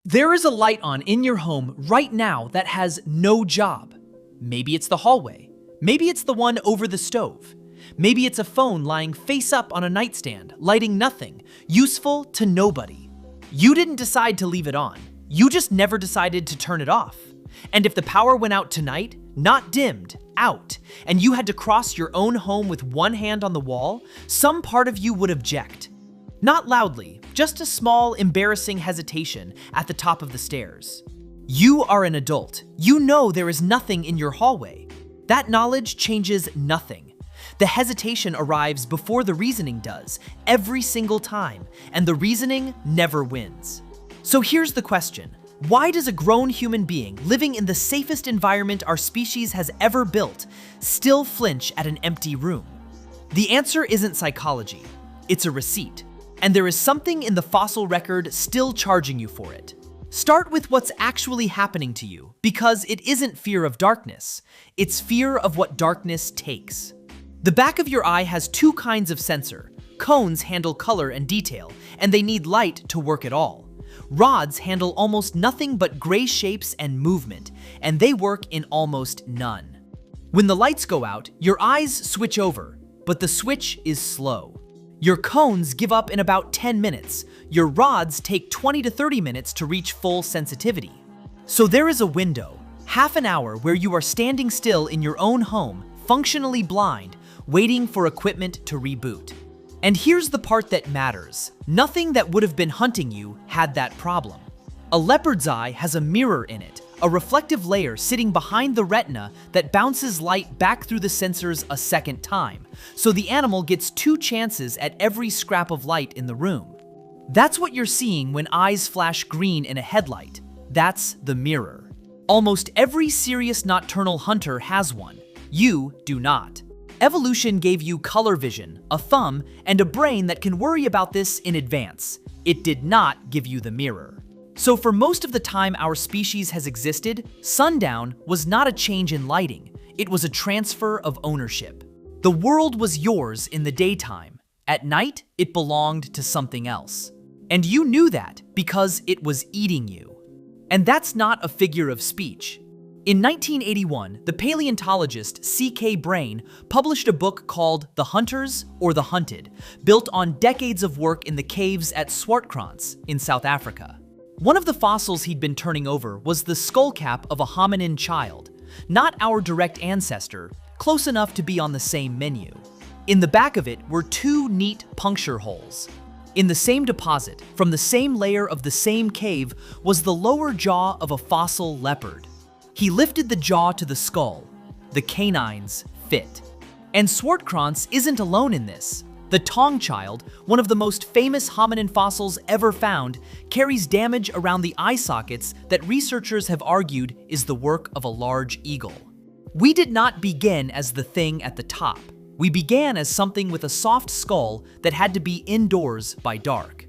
There is a light on in your home right now that has no job. Maybe it's the hallway. Maybe it's the one over the stove. Maybe it's a phone lying face up on a nightstand, lighting nothing, useful to nobody. You didn't decide to leave it on. You just never decided to turn it off. And if the power went out tonight, not dimmed, out, and you had to cross your own home with one hand on the wall, some part of you would object. Not loudly, just a small, embarrassing hesitation at the top of the stairs. You are an adult. You know there is nothing in your hallway. That knowledge changes nothing. The hesitation arrives before the reasoning does, every single time, and the reasoning never wins. So here's the question. Why does a grown human being living in the safest environment our species has ever built still flinch at an empty room? The answer isn't psychology. It's a receipt. And there is something in the fossil record still charging you for it. Start with what's actually happening to you, because it isn't fear of darkness. It's fear of what darkness takes. The back of your eye has two kinds of sensor. Cones handle color and detail, and they need light to work at all. Rods handle almost nothing but gray shapes and movement, and they work in almost none. When the lights go out, your eyes switch over, but the switch is slow. Your cones give up in about 10 minutes. Your rods take 20 to 30 minutes to reach full sensitivity. So there is a window, half an hour where you are standing still in your own home, functionally blind, waiting for equipment to reboot. And here's the part that matters. Nothing that would have been hunting you had that problem. A leopard's eye has a mirror in it, a reflective layer sitting behind the retina that bounces light back through the sensors a second time, so the animal gets two chances at every scrap of light in the room. That's what you're seeing when eyes flash green in a headlight. That's the mirror. Almost every serious nocturnal hunter has one. You do not. Evolution gave you color vision, a thumb, and a brain that can worry about this in advance. It did not give you the mirror. So for most of the time our species has existed, sundown was not a change in lighting. It was a transfer of ownership. The world was yours in the daytime. At night, it belonged to something else. And you knew that because it was eating you. And that's not a figure of speech. In 1981, the paleontologist C.K. Brain published a book called The Hunters or the Hunted, built on decades of work in the caves at Swartkrans in South Africa. One of the fossils he'd been turning over was the skullcap of a hominin child, not our direct ancestor, close enough to be on the same menu. In the back of it were two neat puncture holes. In the same deposit, from the same layer of the same cave, was the lower jaw of a fossil leopard. He lifted the jaw to the skull. The canines fit. And Swartkrans isn't alone in this. The Taung Child, one of the most famous hominin fossils ever found, carries damage around the eye sockets that researchers have argued is the work of a large eagle. We did not begin as the thing at the top. We began as something with a soft skull that had to be indoors by dark.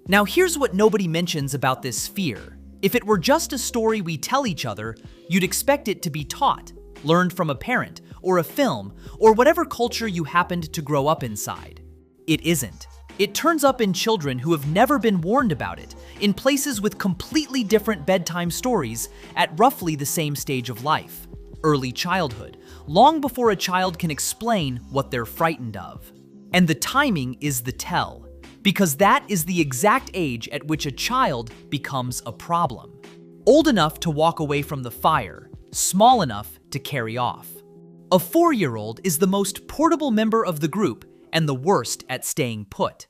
Now here's what nobody mentions about this fear. If it were just a story we tell each other, you'd expect it to be taught, learned from a parent, or a film, or whatever culture you happened to grow up inside. It isn't. It turns up in children who have never been warned about it, in places with completely different bedtime stories at roughly the same stage of life, early childhood, long before a child can explain what they're frightened of. And the timing is the tell, because that is the exact age at which a child becomes a problem. Old enough to walk away from the fire, small enough to carry off. A 4-year-old is the most portable member of the group and the worst at staying put.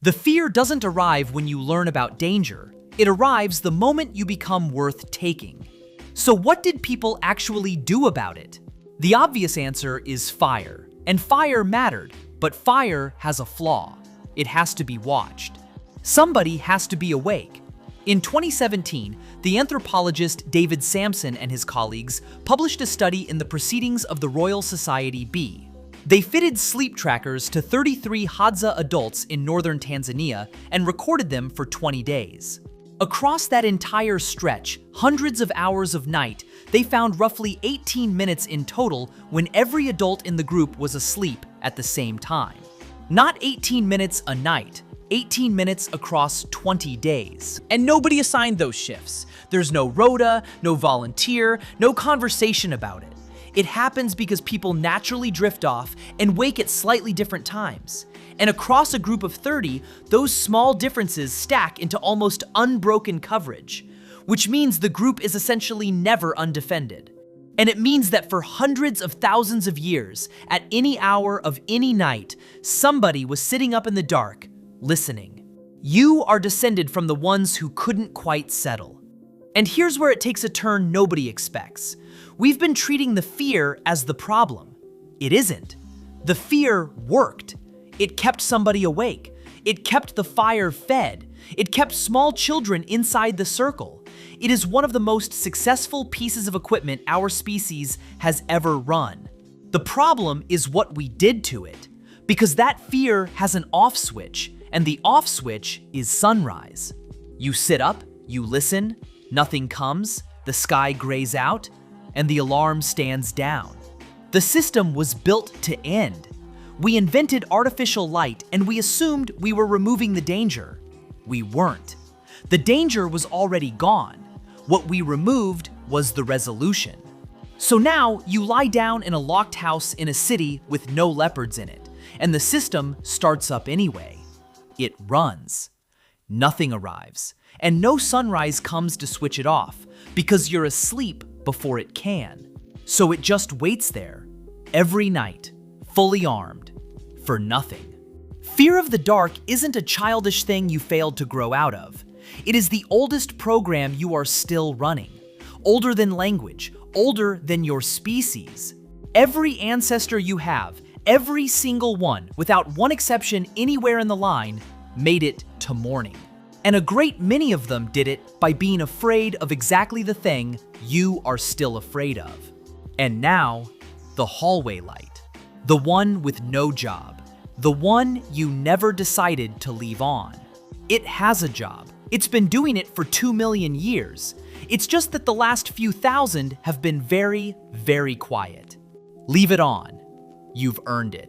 The fear doesn't arrive when you learn about danger. It arrives the moment you become worth taking. So what did people actually do about it? The obvious answer is fire. And fire mattered, but fire has a flaw. It has to be watched. Somebody has to be awake. In 2017, the anthropologist David Sampson and his colleagues published a study in the Proceedings of the Royal Society B. They fitted sleep trackers to 33 Hadza adults in northern Tanzania and recorded them for 20 days. Across that entire stretch, hundreds of hours of night, they found roughly 18 minutes in total when every adult in the group was asleep at the same time. Not 18 minutes a night, 18 minutes across 20 days. And nobody assigned those shifts. There's no rota, no volunteer, no conversation about it. It happens because people naturally drift off and wake at slightly different times. And across a group of 30, those small differences stack into almost unbroken coverage, which means the group is essentially never undefended. And it means that for hundreds of thousands of years, at any hour of any night, somebody was sitting up in the dark, listening. You are descended from the ones who couldn't quite settle. And here's where it takes a turn nobody expects. We've been treating the fear as the problem. It isn't. The fear worked. It kept somebody awake. It kept the fire fed. It kept small children inside the circle. It is one of the most successful pieces of equipment our species has ever run. The problem is what we did to it, because that fear has an off switch, and the off switch is sunrise. You sit up, you listen, nothing comes, the sky grays out, and the alarm stands down. The system was built to end. We invented artificial light and we assumed we were removing the danger. We weren't. The danger was already gone. What we removed was the resolution. So now you lie down in a locked house in a city with no leopards in it, and the system starts up anyway. It runs. Nothing arrives, and no sunrise comes to switch it off because you're asleep before it can. So it just waits there, every night, fully armed, for nothing. Fear of the dark isn't a childish thing you failed to grow out of. It is the oldest program you are still running. Older than language, older than your species. Every ancestor you have, every single one, without one exception anywhere in the line, made it to morning. And a great many of them did it by being afraid of exactly the thing you are still afraid of. And now, the hallway light. The one with no job. The one you never decided to leave on. It has a job. It's been doing it for 2 million years. It's just that the last few thousand have been very, very quiet. Leave it on. You've earned it.